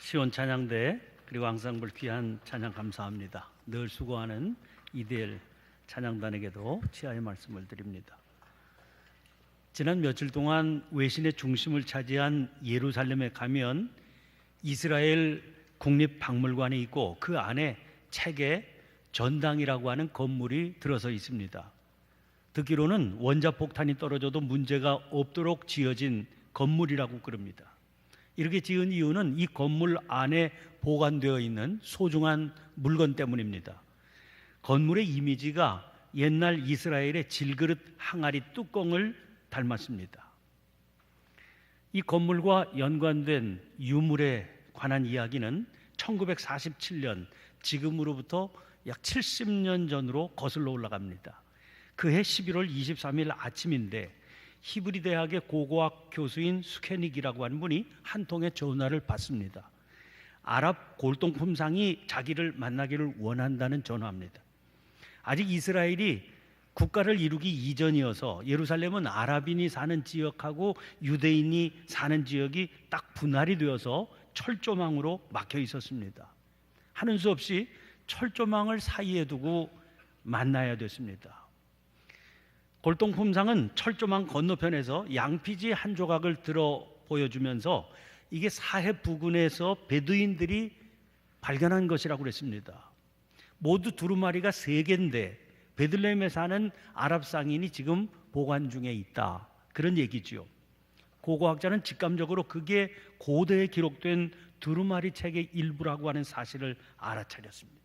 시온 찬양대 그리고 앙상블 귀한 찬양 감사합니다. 늘 수고하는 이대일 찬양단에게도 치아의 말씀을 드립니다. 지난 며칠 동안 외신의 중심을 차지한 예루살렘에 가면 이스라엘 국립박물관이 있고 그 안에 책에 전당이라고 하는 건물이 들어서 있습니다. 듣기로는 원자폭탄이 떨어져도 문제가 없도록 지어진 건물이라고 그럽니다. 이렇게 지은 이유는 이 건물 안에 보관되어 있는 소중한 물건 때문입니다. 건물의 이미지가 옛날 이스라엘의 질그릇 항아리 뚜껑을 닮았습니다. 이 건물과 연관된 유물에 관한 이야기는 1947년, 지금으로부터 약 70년 전으로 거슬러 올라갑니다. 그해 11월 23일 아침인데 히브리 대학의 고고학 교수인 수케닉이라고 하는 분이 한 통의 전화를 받습니다. 아랍 골동품상이 자기를 만나기를 원한다는 전화입니다. 아직 이스라엘이 국가를 이루기 이전이어서 예루살렘은 아랍인이 사는 지역하고 유대인이 사는 지역이 딱 분할이 되어서 철조망으로 막혀 있었습니다. 하는 수 없이 철조망을 사이에 두고 만나야 됐습니다. 골동품상은 철조망 건너편에서 양피지 한 조각을 들어 보여주면서 이게 사해 부근에서 베두인들이 발견한 것이라고 그랬습니다. 모두 두루마리가 3개인데 베들레헴에 사는 아랍 상인이 지금 보관 중에 있다, 그런 얘기지요. 고고학자는 직감적으로 그게 고대에 기록된 두루마리 책의 일부라고 하는 사실을 알아차렸습니다.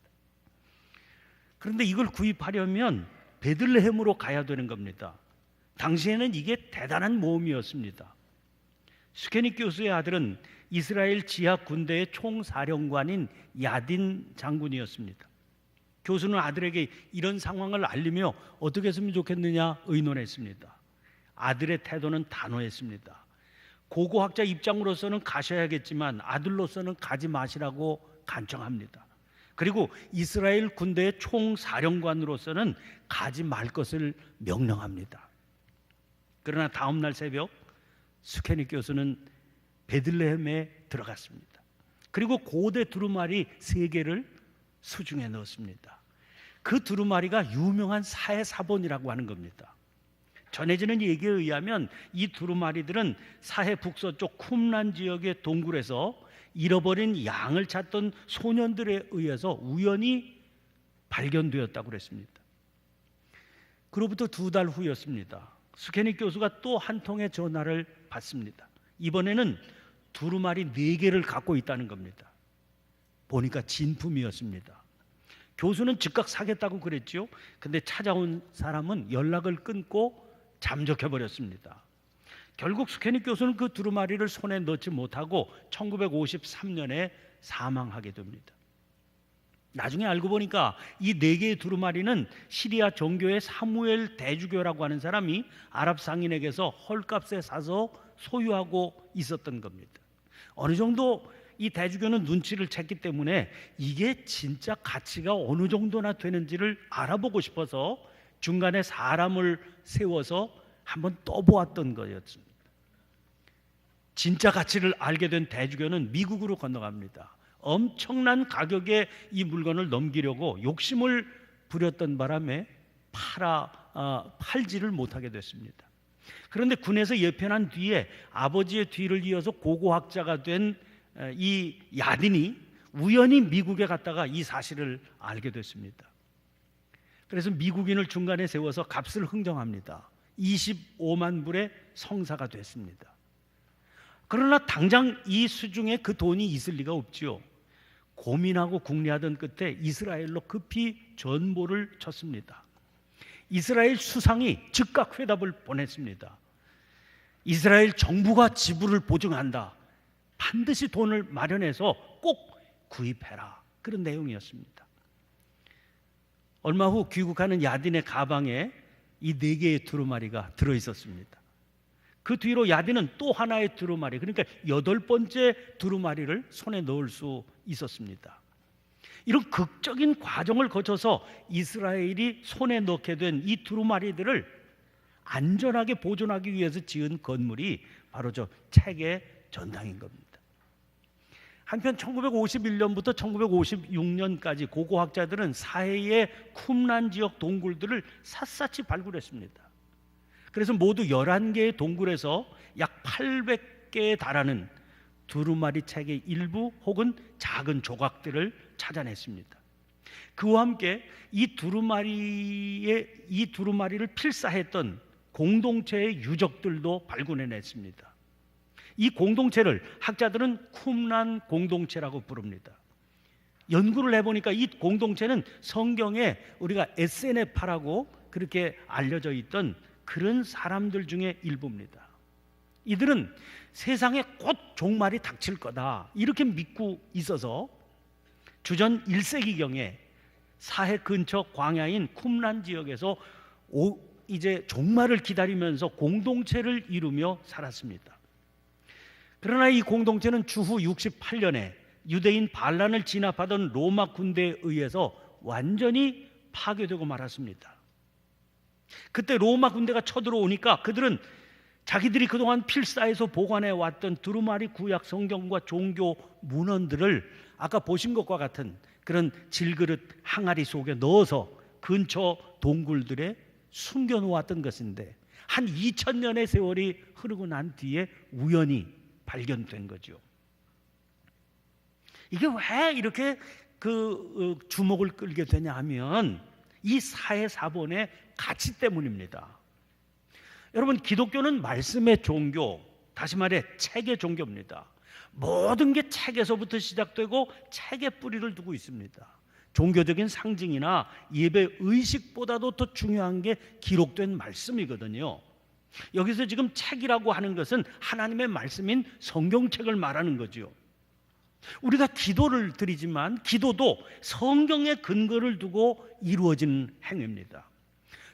그런데 이걸 구입하려면 베들레헴으로 가야 되는 겁니다. 당시에는 이게 대단한 모험이었습니다. 수케닉 교수의 아들은 이스라엘 지하 군대의 총사령관인 야딘 장군이었습니다. 교수는 아들에게 이런 상황을 알리며 어떻게 했으면 좋겠느냐 의논했습니다. 아들의 태도는 단호했습니다. 고고학자 입장으로서는 가셔야겠지만 아들로서는 가지 마시라고 간청합니다. 그리고 이스라엘 군대의 총사령관으로서는 가지 말 것을 명령합니다. 그러나 다음 날 새벽 수케닉 교수는 베들레헴에 들어갔습니다. 그리고 고대 두루마리 3개를 수중에 넣었습니다. 그 두루마리가 유명한 사해사본이라고 하는 겁니다. 전해지는 얘기에 의하면 이 두루마리들은 사해 북서쪽 쿰란 지역의 동굴에서 잃어버린 양을 찾던 소년들에 의해서 우연히 발견되었다고 그랬습니다. 그로부터 2달 후였습니다. 수케닉 교수가 또 한 통의 전화를 받습니다. 이번에는 두루마리 4개를 갖고 있다는 겁니다. 보니까 진품이었습니다. 교수는 즉각 사겠다고 그랬죠. 근데 찾아온 사람은 연락을 끊고 잠적해버렸습니다. 결국 수케닉 교수는 그 두루마리를 손에 넣지 못하고 1953년에 사망하게 됩니다. 나중에 알고 보니까 이 4개의 두루마리는 시리아 정교의 사무엘 대주교라고 하는 사람이 아랍 상인에게서 헐값에 사서 소유하고 있었던 겁니다. 어느 정도 이 대주교는 눈치를 챘기 때문에 이게 진짜 가치가 어느 정도나 되는지를 알아보고 싶어서 중간에 사람을 세워서 한번 떠보았던 거였습니다. 진짜 가치를 알게 된 대주교는 미국으로 건너갑니다. 엄청난 가격에 이 물건을 넘기려고 욕심을 부렸던 바람에 팔지를 못하게 됐습니다. 그런데 군에서 예편한 뒤에 아버지의 뒤를 이어서 고고학자가 된 이 야딘이 우연히 미국에 갔다가 이 사실을 알게 됐습니다. 그래서 미국인을 중간에 세워서 값을 흥정합니다. 25만 불의 성사가 됐습니다. 그러나 당장 이 수중에 그 돈이 있을 리가 없지요. 고민하고 궁리하던 끝에 이스라엘로 급히 전보를 쳤습니다. 이스라엘 수상이 즉각 회답을 보냈습니다. 이스라엘 정부가 지불을 보증한다. 반드시 돈을 마련해서 꼭 구입해라. 그런 내용이었습니다. 얼마 후 귀국하는 야딘의 가방에 이 4개의 두루마리가 들어있었습니다. 그 뒤로 야딘은 또 하나의 두루마리, 그러니까 8번째 두루마리를 손에 넣을 수 있었습니다. 이런 극적인 과정을 거쳐서 이스라엘이 손에 넣게 된 이 두루마리들을 안전하게 보존하기 위해서 지은 건물이 바로 저 책의 전당인 겁니다. 한편 1951년부터 1956년까지 고고학자들은 사해의 쿰란 지역 동굴들을 샅샅이 발굴했습니다. 그래서 모두 11개의 동굴에서 약 800개에 달하는 두루마리 책의 일부 혹은 작은 조각들을 찾아냈습니다. 그와 함께 이 두루마리를 필사했던 공동체의 유적들도 발굴해냈습니다. 이 공동체를 학자들은 쿰란 공동체라고 부릅니다. 연구를 해보니까 이 공동체는 성경에 우리가 에세네파라고 그렇게 알려져 있던 그런 사람들 중에 일부입니다. 이들은 세상에 곧 종말이 닥칠 거다 이렇게 믿고 있어서 주전 1세기경에 사해 근처 광야인 쿰란 지역에서 이제 종말을 기다리면서 공동체를 이루며 살았습니다. 그러나 이 공동체는 주후 68년에 유대인 반란을 진압하던 로마 군대에 의해서 완전히 파괴되고 말았습니다. 그때 로마 군대가 쳐들어오니까 그들은 자기들이 그동안 필사해서 보관해 왔던 두루마리 구약 성경과 종교 문헌들을 아까 보신 것과 같은 그런 질그릇 항아리 속에 넣어서 근처 동굴들에 숨겨놓았던 것인데 한 2000년의 세월이 흐르고 난 뒤에 우연히 발견된 거죠. 이게 왜 이렇게 주목을 끌게 되냐 하면 이 사해사본의 가치 때문입니다. 여러분, 기독교는 말씀의 종교, 다시 말해 책의 종교입니다. 모든 게 책에서부터 시작되고 책에 뿌리를 두고 있습니다. 종교적인 상징이나 예배 의식보다도 더 중요한 게 기록된 말씀이거든요. 여기서 지금 책이라고 하는 것은 하나님의 말씀인 성경책을 말하는 거죠. 우리가 기도를 드리지만 기도도 성경의 근거를 두고 이루어진 행위입니다.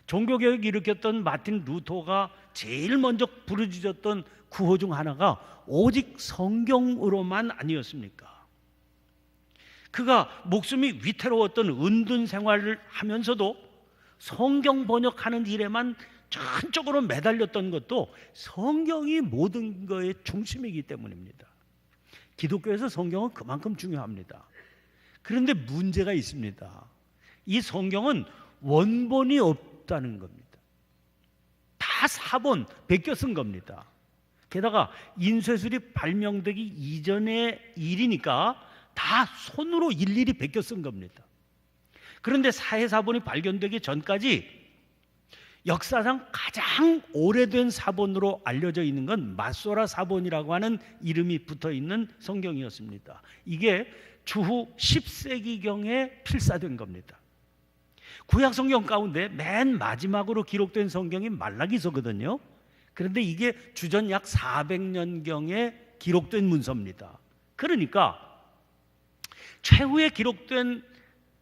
종교개혁을 일으켰던 마틴 루터가 제일 먼저 부르짖었던 구호 중 하나가 오직 성경으로만 아니었습니까? 그가 목숨이 위태로웠던 은둔 생활을 하면서도 성경 번역하는 일에만 전적으로 매달렸던 것도 성경이 모든 것의 중심이기 때문입니다. 기독교에서 성경은 그만큼 중요합니다. 그런데 문제가 있습니다. 이 성경은 원본이 없다는 겁니다. 다 사본, 베껴 쓴 겁니다. 게다가 인쇄술이 발명되기 이전의 일이니까 다 손으로 일일이 베껴 쓴 겁니다. 그런데 사해사본이 발견되기 전까지 역사상 가장 오래된 사본으로 알려져 있는 건 마소라 사본이라고 하는 이름이 붙어 있는 성경이었습니다. 이게 주후 10세기경에 필사된 겁니다. 구약 성경 가운데 맨 마지막으로 기록된 성경이 말라기서거든요. 그런데 이게 주전 약 400년경에 기록된 문서입니다. 그러니까 최후에 기록된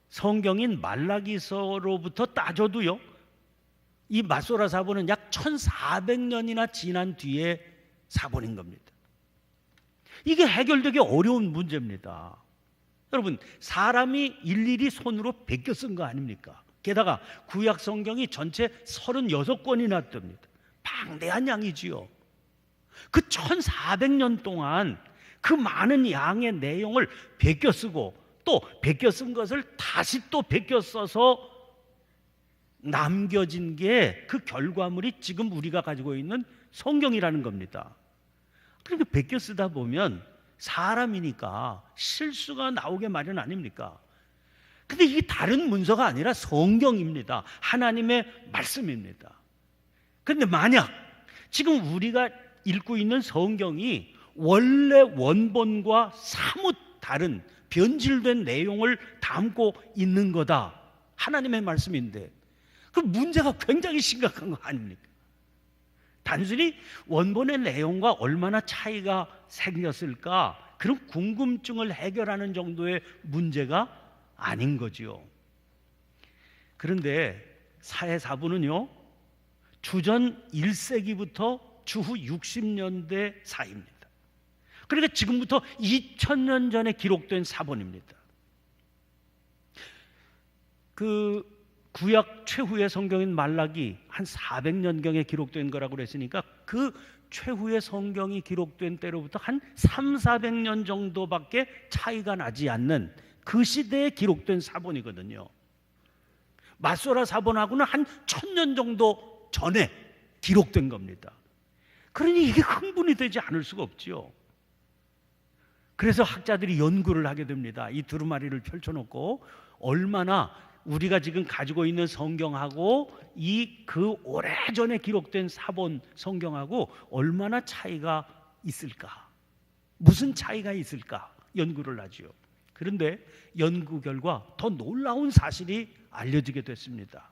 성경인 말라기서로부터 따져도요, 이 마소라 사본은 약 1400년이나 지난 뒤에 사본인 겁니다. 이게 해결되기 어려운 문제입니다. 여러분, 사람이 일일이 손으로 베껴 쓴 거 아닙니까? 게다가 구약 성경이 전체 36권이나 뜹니다. 방대한 양이지요. 그 1400년 동안 그 많은 양의 내용을 베껴 쓰고 또 베껴 쓴 것을 다시 또 베껴 써서 남겨진 게 그 결과물이 지금 우리가 가지고 있는 성경이라는 겁니다. 그러니까 베껴 쓰다 보면 사람이니까 실수가 나오게 마련 아닙니까? 근데 이게 다른 문서가 아니라 성경입니다. 하나님의 말씀입니다. 그런데 만약 지금 우리가 읽고 있는 성경이 원래 원본과 사뭇 다른 변질된 내용을 담고 있는 거다, 하나님의 말씀인데 그 문제가 굉장히 심각한 거 아닙니까? 단순히 원본의 내용과 얼마나 차이가 생겼을까, 그런 궁금증을 해결하는 정도의 문제가 아닌 거지요. 그런데 사해사본은요, 주전 1세기부터 주후 60년대 사이입니다. 그러니까 지금부터 2000년 전에 기록된 사본입니다. 그 구약 최후의 성경인 말라기 한 400년경에 기록된 거라고 그랬으니까 그 최후의 성경이 기록된 때로부터 한 300~400년 정도밖에 차이가 나지 않는 그 시대에 기록된 사본이거든요. 마소라 사본하고는 한 1000년 정도 전에 기록된 겁니다. 그러니 이게 흥분이 되지 않을 수가 없지요. 그래서 학자들이 연구를 하게 됩니다. 이 두루마리를 펼쳐놓고 얼마나 우리가 지금 가지고 있는 성경하고 이 그 오래전에 기록된 사본 성경하고 얼마나 차이가 있을까? 무슨 차이가 있을까? 연구를 하지요. 그런데 연구 결과 더 놀라운 사실이 알려지게 됐습니다.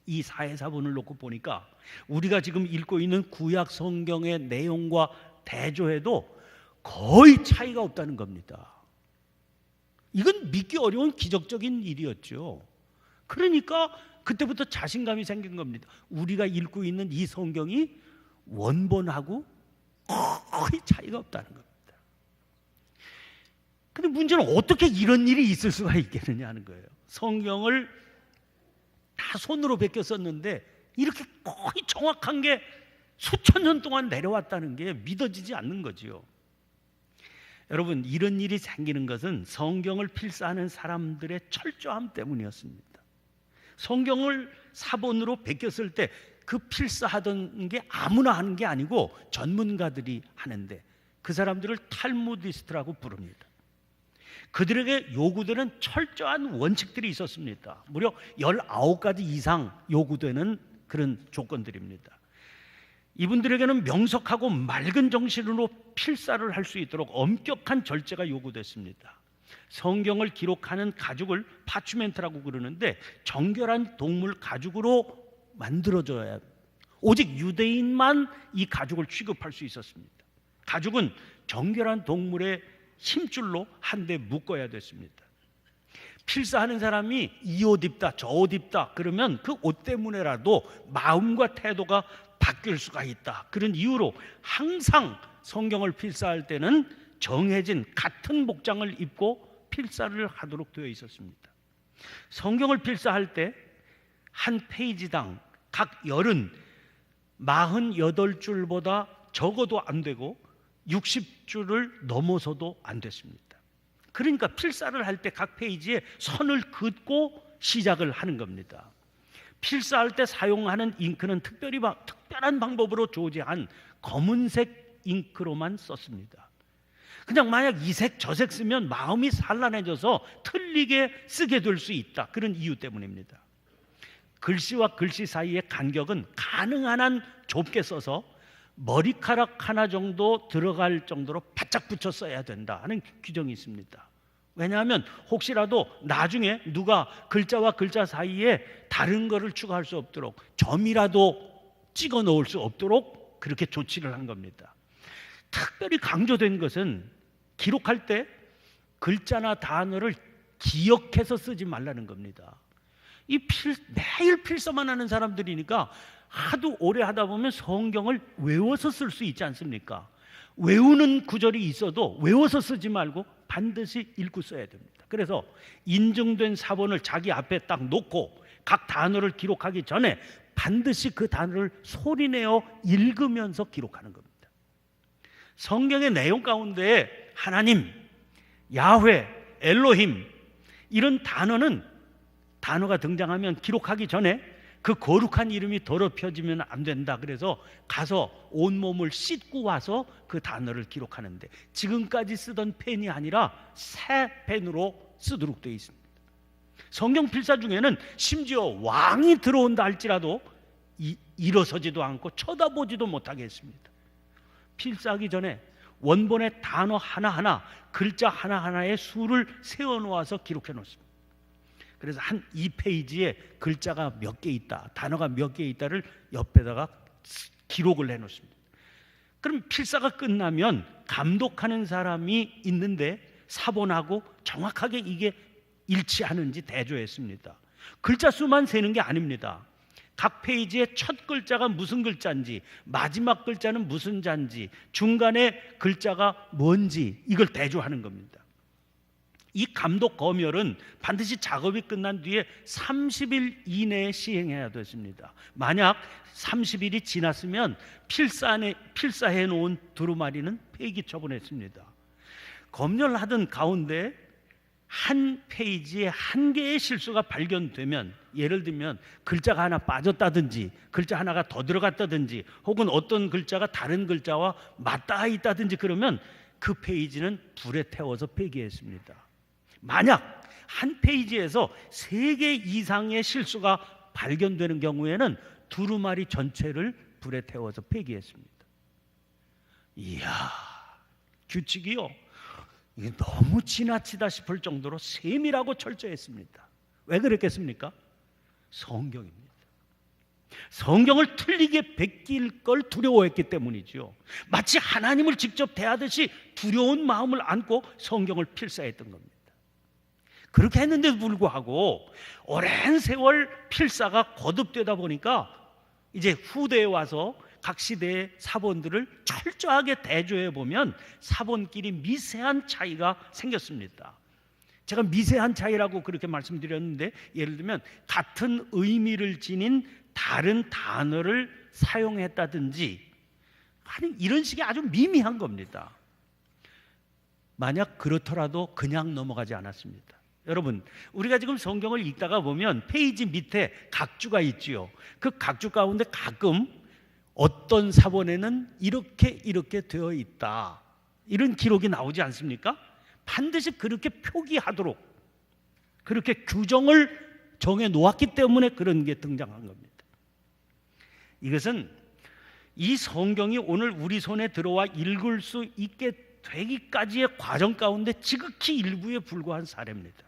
이 사해사본을 놓고 보니까 우리가 지금 읽고 있는 구약 성경의 내용과 대조해도 거의 차이가 없다는 겁니다. 이건 믿기 어려운 기적적인 일이었죠. 그러니까 그때부터 자신감이 생긴 겁니다. 우리가 읽고 있는 이 성경이 원본하고 거의 차이가 없다는 겁니다. 근데 문제는 어떻게 이런 일이 있을 수가 있겠느냐 하는 거예요. 성경을 다 손으로 베껴 썼는데 이렇게 거의 정확한 게 수천 년 동안 내려왔다는 게 믿어지지 않는 거지요. 여러분, 이런 일이 생기는 것은 성경을 필사하는 사람들의 철저함 때문이었습니다. 성경을 사본으로 베꼈을 때 그 필사하던 게 아무나 하는 게 아니고 전문가들이 하는데 그 사람들을 탈무디스트라고 부릅니다. 그들에게 요구되는 철저한 원칙들이 있었습니다. 무려 19가지 이상 요구되는 그런 조건들입니다. 이분들에게는 명석하고 맑은 정신으로 필사를 할 수 있도록 엄격한 절제가 요구됐습니다. 성경을 기록하는 가죽을 파추멘트라고 그러는데 정결한 동물 가죽으로 만들어져야 합니다. 오직 유대인만 이 가죽을 취급할 수 있었습니다. 가죽은 정결한 동물의 힘줄로 한 대 묶어야 됐습니다. 필사하는 사람이 이 옷 입다 저 옷 입다 그러면 그 옷 때문에라도 마음과 태도가 바뀔 수가 있다. 그런 이유로 항상 성경을 필사할 때는 정해진 같은 복장을 입고 필사를 하도록 되어 있었습니다. 성경을 필사할 때 한 페이지당 각 열은 48줄보다 적어도 안 되고 60줄을 넘어서도 안 됐습니다. 그러니까 필사를 할 때 각 페이지에 선을 긋고 시작을 하는 겁니다. 필사할 때 사용하는 잉크는 특별한 방법으로 조제한 검은색 잉크로만 썼습니다. 그냥 만약 이 색 저 색 쓰면 마음이 산란해져서 틀리게 쓰게 될 수 있다. 그런 이유 때문입니다. 글씨와 글씨 사이의 간격은 가능한 한 좁게 써서 머리카락 하나 정도 들어갈 정도로 바짝 붙여 써야 된다 하는 규정이 있습니다. 왜냐하면 혹시라도 나중에 누가 글자와 글자 사이에 다른 거를 추가할 수 없도록 점이라도 찍어 놓을 수 없도록 그렇게 조치를 한 겁니다. 특별히 강조된 것은 기록할 때 글자나 단어를 기억해서 쓰지 말라는 겁니다. 매일 필사만 하는 사람들이니까 하도 오래 하다 보면 성경을 외워서 쓸 수 있지 않습니까? 외우는 구절이 있어도 외워서 쓰지 말고 반드시 읽고 써야 됩니다. 그래서 인증된 사본을 자기 앞에 딱 놓고 각 단어를 기록하기 전에 반드시 그 단어를 소리내어 읽으면서 기록하는 겁니다. 성경의 내용 가운데 하나님, 야훼, 엘로힘 이런 단어가 등장하면 기록하기 전에 그 거룩한 이름이 더럽혀지면 안 된다. 그래서 가서 온몸을 씻고 와서 그 단어를 기록하는데 지금까지 쓰던 펜이 아니라 새 펜으로 쓰도록 되어 있습니다. 성경 필사 중에는 심지어 왕이 들어온다 할지라도 일어서지도 않고 쳐다보지도 못하게 했습니다. 필사하기 전에 원본의 단어 하나하나, 글자 하나하나의 수를 세워놓아서 기록해 놓습니다. 그래서 한 2페이지에 글자가 몇 개 있다, 단어가 몇 개 있다를 옆에다가 기록을 해놓습니다. 그럼 필사가 끝나면 감독하는 사람이 있는데 사본하고 정확하게 이게 일치하는지 대조했습니다. 글자 수만 세는 게 아닙니다. 각 페이지의 첫 글자가 무슨 글자인지, 마지막 글자는 무슨 자인지, 중간에 글자가 뭔지 이걸 대조하는 겁니다. 이 감독 검열은 반드시 작업이 끝난 뒤에 30일 이내에 시행해야 됐습니다. 만약 30일이 지났으면 필사해 놓은 두루마리는 폐기 처분했습니다. 검열하던 가운데 한 페이지에 한 개의 실수가 발견되면, 예를 들면 글자가 하나 빠졌다든지 글자 하나가 더 들어갔다든지 혹은 어떤 글자가 다른 글자와 맞닿아 있다든지 그러면 그 페이지는 불에 태워서 폐기했습니다. 만약 한 페이지에서 3개 이상의 실수가 발견되는 경우에는 두루마리 전체를 불에 태워서 폐기했습니다. 이야, 규칙이요, 이게 너무 지나치다 싶을 정도로 세밀하고 철저했습니다. 왜 그랬겠습니까? 성경입니다. 성경을 틀리게 베낄 걸 두려워했기 때문이죠. 마치 하나님을 직접 대하듯이 두려운 마음을 안고 성경을 필사했던 겁니다. 그렇게 했는데도 불구하고 오랜 세월 필사가 거듭되다 보니까 이제 후대에 와서 각 시대의 사본들을 철저하게 대조해 보면 사본끼리 미세한 차이가 생겼습니다. 제가 미세한 차이라고 그렇게 말씀드렸는데, 예를 들면 같은 의미를 지닌 다른 단어를 사용했다든지 하는 이런 식의 아주 미미한 겁니다. 만약 그렇더라도 그냥 넘어가지 않았습니다. 여러분, 우리가 지금 성경을 읽다가 보면 페이지 밑에 각주가 있지요. 그 각주 가운데 가끔 어떤 사본에는 이렇게 되어 있다, 이런 기록이 나오지 않습니까? 반드시 그렇게 표기하도록 그렇게 규정을 정해 놓았기 때문에 그런 게 등장한 겁니다. 이것은 이 성경이 오늘 우리 손에 들어와 읽을 수 있게 되기까지의 과정 가운데 지극히 일부에 불과한 사례입니다.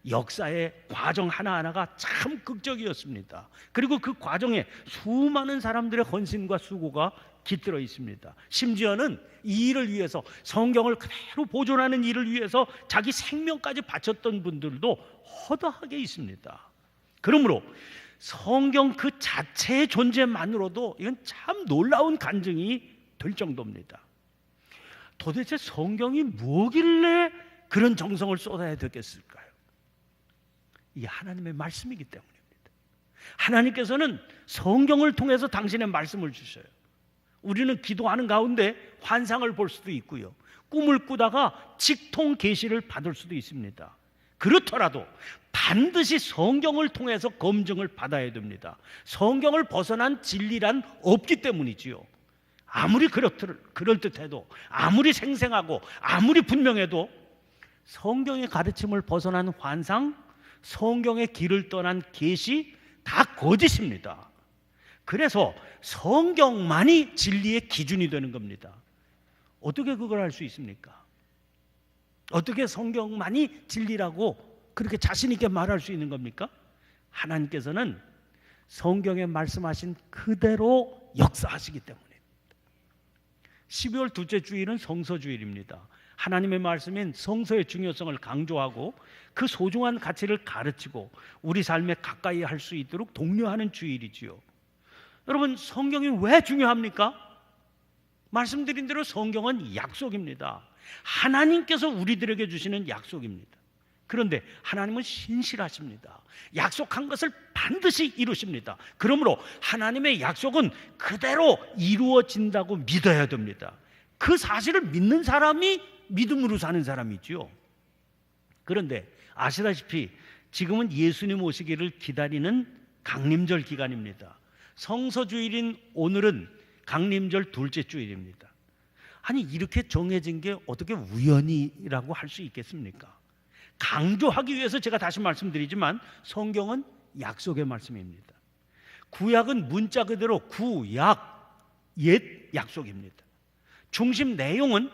역사의 과정 하나하나가 참 극적이었습니다. 그리고 그 과정에 수많은 사람들의 헌신과 수고가 깃들어 있습니다. 심지어는 이 일을 위해서, 성경을 그대로 보존하는 일을 위해서 자기 생명까지 바쳤던 분들도 허다하게 있습니다. 그러므로 성경 그 자체의 존재만으로도 이건 참 놀라운 간증이 될 정도입니다. 도대체 성경이 뭐길래 그런 정성을 쏟아야 되겠을까요? 이 하나님의 말씀이기 때문입니다. 하나님께서는 성경을 통해서 당신의 말씀을 주셔요. 우리는 기도하는 가운데 환상을 볼 수도 있고요, 꿈을 꾸다가 직통 계시를 받을 수도 있습니다. 그렇더라도 반드시 성경을 통해서 검증을 받아야 됩니다. 성경을 벗어난 진리란 없기 때문이지요. 아무리 그럴듯해도, 아무리 생생하고 아무리 분명해도 성경의 가르침을 벗어난 환상, 성경의 길을 떠난 계시 다 거짓입니다. 그래서 성경만이 진리의 기준이 되는 겁니다. 어떻게 그걸 알 수 있습니까? 어떻게 성경만이 진리라고 그렇게 자신 있게 말할 수 있는 겁니까? 하나님께서는 성경에 말씀하신 그대로 역사하시기 때문입니다. 12월 둘째 주일은 성서주일입니다. 하나님의 말씀인 성서의 중요성을 강조하고 그 소중한 가치를 가르치고 우리 삶에 가까이 할 수 있도록 독려하는 주일이지요. 여러분, 성경이 왜 중요합니까? 말씀드린 대로 성경은 약속입니다. 하나님께서 우리들에게 주시는 약속입니다. 그런데 하나님은 신실하십니다. 약속한 것을 반드시 이루십니다. 그러므로 하나님의 약속은 그대로 이루어진다고 믿어야 됩니다. 그 사실을 믿는 사람이 믿음으로 사는 사람이지요. 그런데 아시다시피 지금은 예수님 오시기를 기다리는 강림절 기간입니다. 성서주일인 오늘은 강림절 둘째 주일입니다. 아니, 이렇게 정해진 게 어떻게 우연이라고 할 수 있겠습니까? 강조하기 위해서 제가 다시 말씀드리지만 성경은 약속의 말씀입니다. 구약은 문자 그대로 구약, 옛 약속입니다. 중심 내용은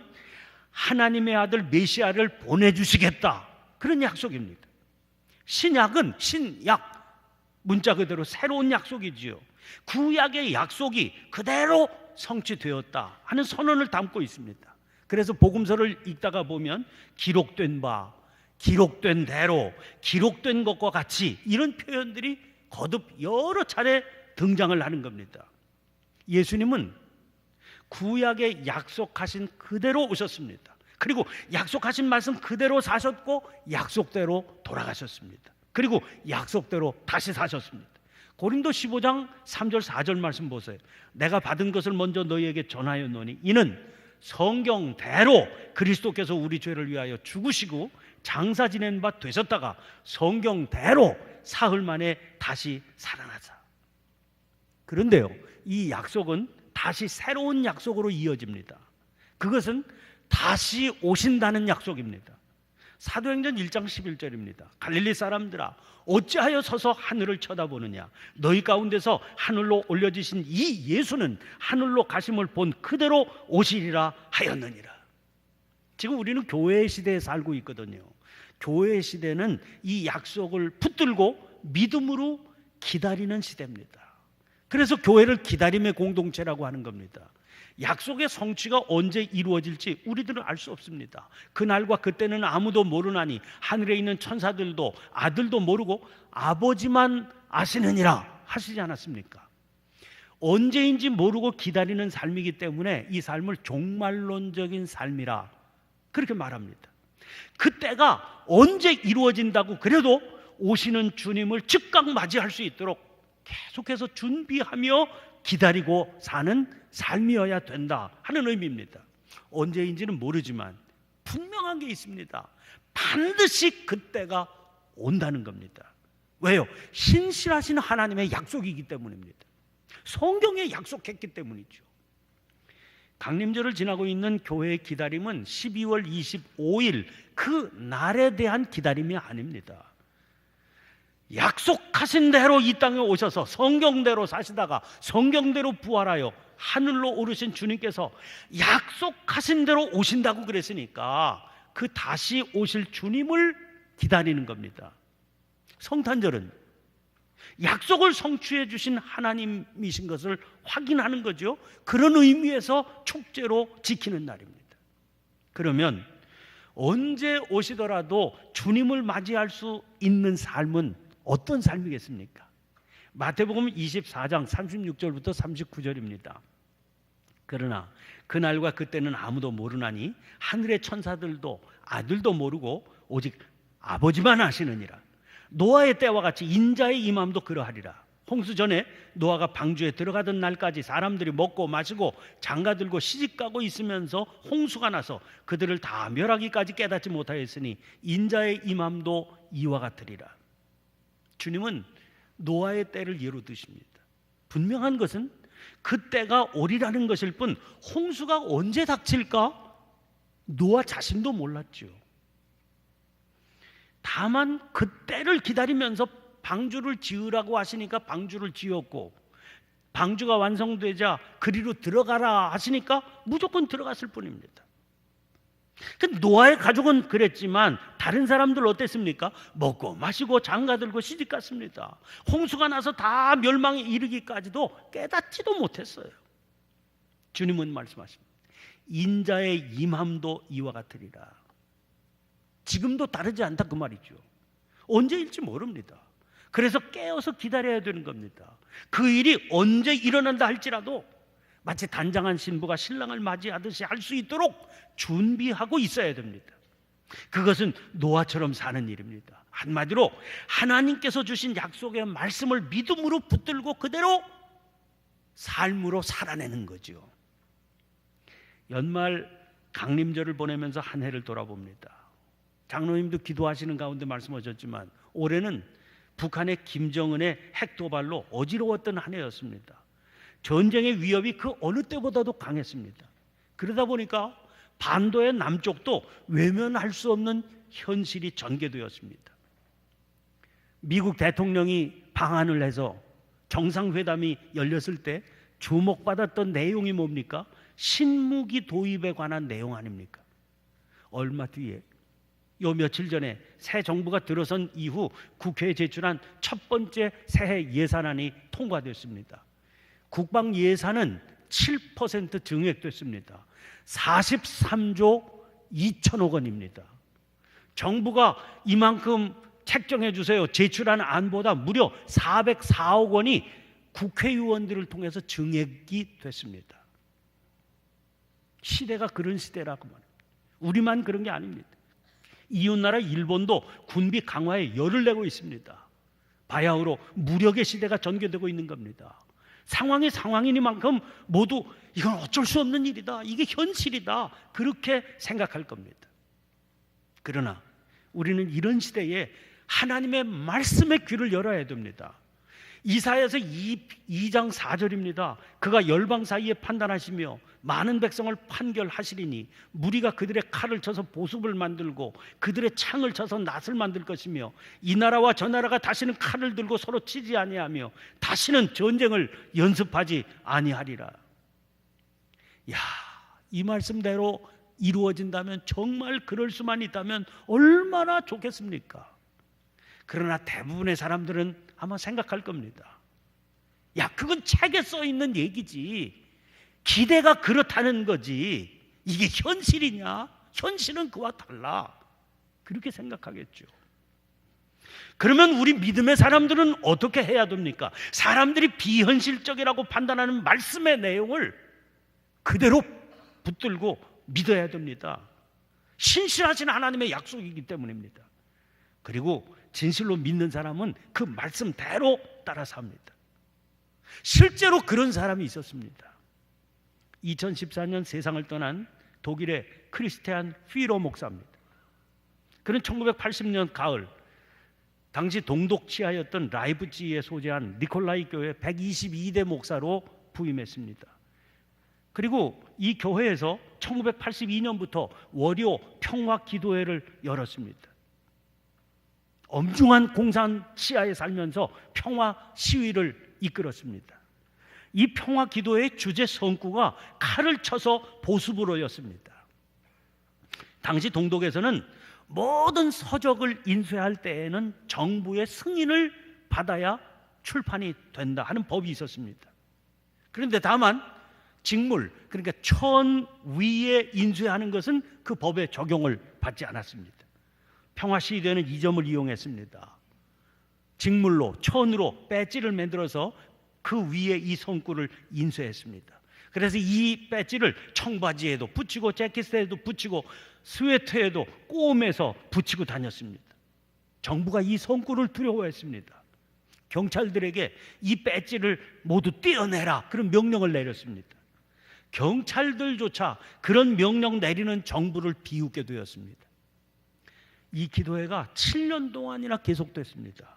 하나님의 아들 메시아를 보내주시겠다, 그런 약속입니다. 신약은 신약, 문자 그대로 새로운 약속이지요. 구약의 약속이 그대로 성취되었다 하는 선언을 담고 있습니다. 그래서 복음서를 읽다가 보면 기록된 바, 기록된 대로, 기록된 것과 같이 이런 표현들이 거듭 여러 차례 등장을 하는 겁니다. 예수님은 구약에 약속하신 그대로 오셨습니다. 그리고 약속하신 말씀 그대로 사셨고 약속대로 돌아가셨습니다. 그리고 약속대로 다시 사셨습니다. 고린도 15장 3절 4절 말씀 보세요. 내가 받은 것을 먼저 너희에게 전하였노니 이는 성경대로 그리스도께서 우리 죄를 위하여 죽으시고 장사 지낸 바 되셨다가 성경대로 사흘 만에 다시 살아나사. 그런데요, 이 약속은 다시 새로운 약속으로 이어집니다. 그것은 다시 오신다는 약속입니다. 사도행전 1장 11절입니다. 갈릴리 사람들아 어찌하여 서서 하늘을 쳐다보느냐. 너희 가운데서 하늘로 올려지신 이 예수는 하늘로 가심을 본 그대로 오시리라 하였느니라. 지금 우리는 교회의 시대에 살고 있거든요. 교회의 시대는 이 약속을 붙들고 믿음으로 기다리는 시대입니다. 그래서 교회를 기다림의 공동체라고 하는 겁니다. 약속의 성취가 언제 이루어질지 우리들은 알 수 없습니다. 그날과 그때는 아무도 모르나니 하늘에 있는 천사들도 아들도 모르고 아버지만 아시느니라 하시지 않았습니까? 언제인지 모르고 기다리는 삶이기 때문에 이 삶을 종말론적인 삶이라 그렇게 말합니다. 그때가 언제 이루어진다고 그래도 오시는 주님을 즉각 맞이할 수 있도록 계속해서 준비하며 기다리고 사는 삶이어야 된다 하는 의미입니다. 언제인지는 모르지만 분명한 게 있습니다. 반드시 그때가 온다는 겁니다. 왜요? 신실하신 하나님의 약속이기 때문입니다. 성경에 약속했기 때문이죠. 강림절을 지나고 있는 교회의 기다림은 12월 25일 그 날에 대한 기다림이 아닙니다. 약속하신 대로 이 땅에 오셔서 성경대로 사시다가 성경대로 부활하여 하늘로 오르신 주님께서 약속하신 대로 오신다고 그랬으니까 그 다시 오실 주님을 기다리는 겁니다. 성탄절은 약속을 성취해 주신 하나님이신 것을 확인하는 거죠. 그런 의미에서 축제로 지키는 날입니다. 그러면 언제 오시더라도 주님을 맞이할 수 있는 삶은 어떤 삶이겠습니까? 마태복음 24장 36절부터 39절입니다. 그러나 그날과 그때는 아무도 모르나니 하늘의 천사들도 아들도 모르고 오직 아버지만 아시느니라. 노아의 때와 같이 인자의 임함도 그러하리라. 홍수 전에 노아가 방주에 들어가던 날까지 사람들이 먹고 마시고 장가들고 시집가고 있으면서 홍수가 나서 그들을 다 멸하기까지 깨닫지 못하였으니 인자의 임함도 이와 같으리라. 주님은 노아의 때를 예로 드십니다. 분명한 것은 그 때가 오리라는 것일 뿐 홍수가 언제 닥칠까 노아 자신도 몰랐죠. 다만 그 때를 기다리면서 방주를 지으라고 하시니까 방주를 지었고 방주가 완성되자 그리로 들어가라 하시니까 무조건 들어갔을 뿐입니다. 노아의 가족은 그랬지만 다른 사람들 어땠습니까? 먹고 마시고 장가들고 시집갔습니다. 홍수가 나서 다 멸망에 이르기까지도 깨닫지도 못했어요. 주님은 말씀하십니다. 인자의 임함도 이와 같으리라. 지금도 다르지 않다 그 말이죠. 언제일지 모릅니다. 그래서 깨어서 기다려야 되는 겁니다. 그 일이 언제 일어난다 할지라도 마치 단장한 신부가 신랑을 맞이하듯이 할 수 있도록 준비하고 있어야 됩니다. 그것은 노아처럼 사는 일입니다. 한마디로 하나님께서 주신 약속의 말씀을 믿음으로 붙들고 그대로 삶으로 살아내는 거죠. 연말 강림절을 보내면서 한 해를 돌아봅니다. 장로님도 기도하시는 가운데 말씀하셨지만 올해는 북한의 김정은의 핵도발로 어지러웠던 한 해였습니다. 전쟁의 위협이 그 어느 때보다도 강했습니다. 그러다 보니까 반도의 남쪽도 외면할 수 없는 현실이 전개되었습니다. 미국 대통령이 방한을 해서 정상회담이 열렸을 때 주목받았던 내용이 뭡니까? 신무기 도입에 관한 내용 아닙니까? 얼마 뒤에 요 며칠 전에 새 정부가 들어선 이후 국회에 제출한 첫 번째 새해 예산안이 통과됐습니다. 국방 예산은 7% 증액됐습니다. 43조 2천억 원입니다. 정부가 이만큼 책정해 주세요 제출한 안보다 무려 404억 원이 국회의원들을 통해서 증액이 됐습니다. 시대가 그런 시대라고 말합니다. 우리만 그런 게 아닙니다. 이웃나라 일본도 군비 강화에 열을 내고 있습니다. 바야흐로 무력의 시대가 전개되고 있는 겁니다. 상황이 상황이니만큼 모두 이건 어쩔 수 없는 일이다, 이게 현실이다, 그렇게 생각할 겁니다. 그러나 우리는 이런 시대에 하나님의 말씀에 귀를 열어야 됩니다. 이사야서 2장 4절입니다. 그가 열방 사이에 판단하시며 많은 백성을 판결하시리니 무리가 그들의 칼을 쳐서 보습을 만들고 그들의 창을 쳐서 낫을 만들 것이며 이 나라와 저 나라가 다시는 칼을 들고 서로 치지 아니하며 다시는 전쟁을 연습하지 아니하리라. 야, 이 말씀대로 이루어진다면, 정말 그럴 수만 있다면 얼마나 좋겠습니까? 그러나 대부분의 사람들은 아마 생각할 겁니다. 야, 그건 책에 써 있는 얘기지, 기대가 그렇다는 거지, 이게 현실이냐? 현실은 그와 달라, 그렇게 생각하겠죠. 그러면 우리 믿음의 사람들은 어떻게 해야 됩니까? 사람들이 비현실적이라고 판단하는 말씀의 내용을 그대로 붙들고 믿어야 됩니다. 신실하신 하나님의 약속이기 때문입니다. 그리고 진실로 믿는 사람은 그 말씀대로 따라서 합니다. 실제로 그런 사람이 있었습니다. 2014년 세상을 떠난 독일의 크리스티안 휘러 목사입니다. 그는 1980년 가을 당시 동독 치하였던 라이프치히에 소재한 니콜라이 교회 122대 목사로 부임했습니다. 그리고 이 교회에서 1982년부터 월요 평화 기도회를 열었습니다. 엄중한 공산 치하에 살면서 평화 시위를 이끌었습니다. 이 평화 기도회의 주제 성구가 칼을 쳐서 보수부로였습니다. 당시 동독에서는 모든 서적을 인쇄할 때에는 정부의 승인을 받아야 출판이 된다 하는 법이 있었습니다. 그런데 다만 직물, 그러니까 천 위에 인쇄하는 것은 그 법에 적용을 받지 않았습니다. 평화시위대는 이 점을 이용했습니다. 직물로, 천으로 배지를 만들어서 그 위에 이 성구를 인쇄했습니다. 그래서 이 배지를 청바지에도 붙이고 재킷에도 붙이고 스웨터에도 꼬매서 붙이고 다녔습니다. 정부가 이 성구를 두려워했습니다. 경찰들에게 이 배지를 모두 떼어내라, 그런 명령을 내렸습니다. 경찰들조차 그런 명령 내리는 정부를 비웃게 되었습니다. 이 기도회가 7년 동안이나 계속됐습니다.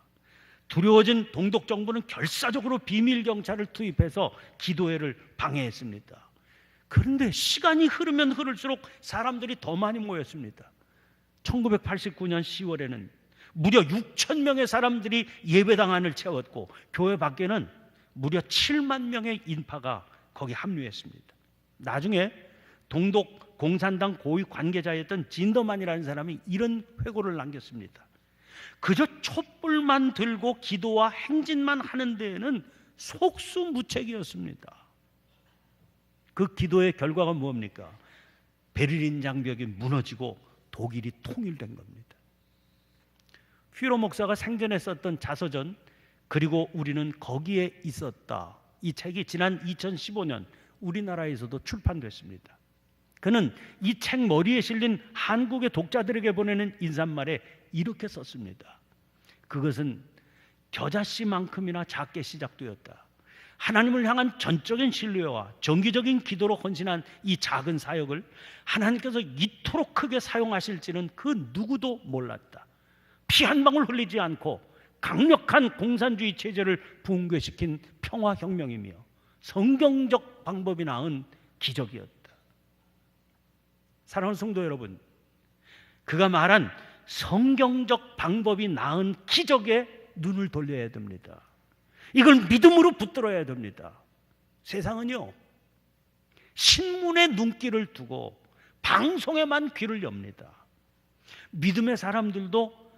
두려워진 동독 정부는 결사적으로 비밀 경찰을 투입해서 기도회를 방해했습니다. 그런데 시간이 흐르면 흐를수록 사람들이 더 많이 모였습니다. 1989년 10월에는 무려 6천 명의 사람들이 예배당안을 채웠고 교회 밖에는 무려 7만 명의 인파가 거기 합류했습니다. 나중에 동독 공산당 고위 관계자였던 진더만이라는 사람이 이런 회고를 남겼습니다. 그저 촛불만 들고 기도와 행진만 하는 데에는 속수무책이었습니다. 그 기도의 결과가 뭡니까? 베를린 장벽이 무너지고 독일이 통일된 겁니다. 휘러 목사가 생전에 썼던 자서전 그리고 우리는 거기에 있었다, 이 책이 지난 2015년 우리나라에서도 출판됐습니다. 그는 이 책 머리에 실린 한국의 독자들에게 보내는 인사말에 이렇게 썼습니다. 그것은 겨자씨만큼이나 작게 시작되었다. 하나님을 향한 전적인 신뢰와 정기적인 기도로 헌신한 이 작은 사역을 하나님께서 이토록 크게 사용하실지는 그 누구도 몰랐다. 피 한 방울 흘리지 않고 강력한 공산주의 체제를 붕괴시킨 평화혁명이며 성경적 방법이 낳은 기적이었다. 사랑하는 성도 여러분, 그가 말한 성경적 방법이 낳은 기적에 눈을 돌려야 됩니다. 이걸 믿음으로 붙들어야 됩니다. 세상은요, 신문에 눈길을 두고 방송에만 귀를 엽니다. 믿음의 사람들도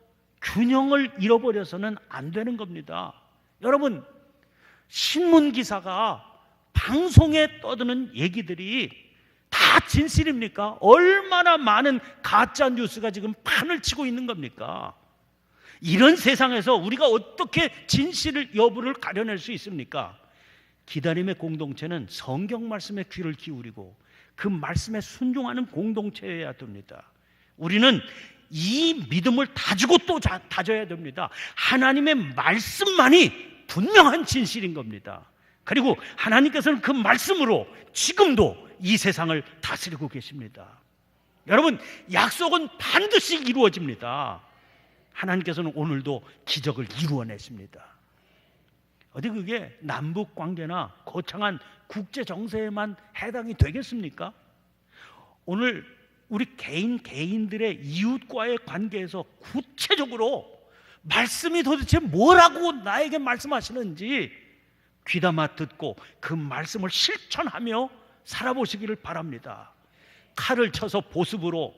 균형을 잃어버려서는 안 되는 겁니다. 여러분, 신문 기사가 방송에 떠드는 얘기들이 다 진실입니까? 얼마나 많은 가짜 뉴스가 지금 판을 치고 있는 겁니까? 이런 세상에서 우리가 어떻게 진실을 여부를 가려낼 수 있습니까? 기다림의 공동체는 성경 말씀에 귀를 기울이고 그 말씀에 순종하는 공동체여야 됩니다. 우리는 이 믿음을 다지고 또 다져야 됩니다. 하나님의 말씀만이 분명한 진실인 겁니다. 그리고 하나님께서는 그 말씀으로 지금도 이 세상을 다스리고 계십니다. 여러분, 약속은 반드시 이루어집니다. 하나님께서는 오늘도 기적을 이루어내십니다. 어디 그게 남북 관계나 거창한 국제 정세에만 해당이 되겠습니까? 오늘 우리 개인들의 이웃과의 관계에서 구체적으로 말씀이 도대체 뭐라고 나에게 말씀하시는지 귀담아 듣고 그 말씀을 실천하며 살아보시기를 바랍니다. 칼을 쳐서 보습으로,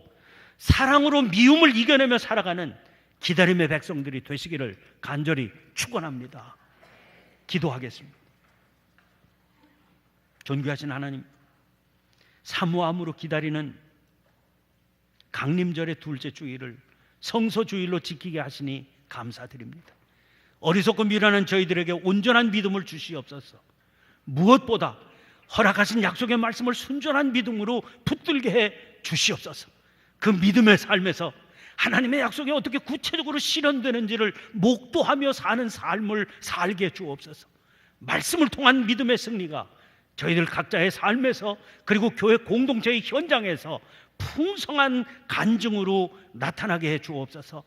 사랑으로 미움을 이겨내며 살아가는 기다림의 백성들이 되시기를 간절히 축원합니다. 기도하겠습니다. 존귀하신 하나님, 사모함으로 기다리는 강림절의 둘째 주일을 성소주일로 지키게 하시니 감사드립니다. 어리석고 미련한 저희들에게 온전한 믿음을 주시옵소서. 무엇보다 허락하신 약속의 말씀을 순전한 믿음으로 붙들게 해 주시옵소서. 그 믿음의 삶에서 하나님의 약속이 어떻게 구체적으로 실현되는지를 목도하며 사는 삶을 살게 주옵소서. 말씀을 통한 믿음의 승리가 저희들 각자의 삶에서, 그리고 교회 공동체의 현장에서 풍성한 간증으로 나타나게 해 주옵소서.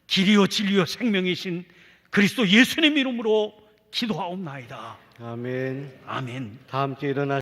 길이요 진리요 생명이신 그리스도 예수님 이름으로 기도하옵나이다. 아멘. 아멘. 다 함께 일어나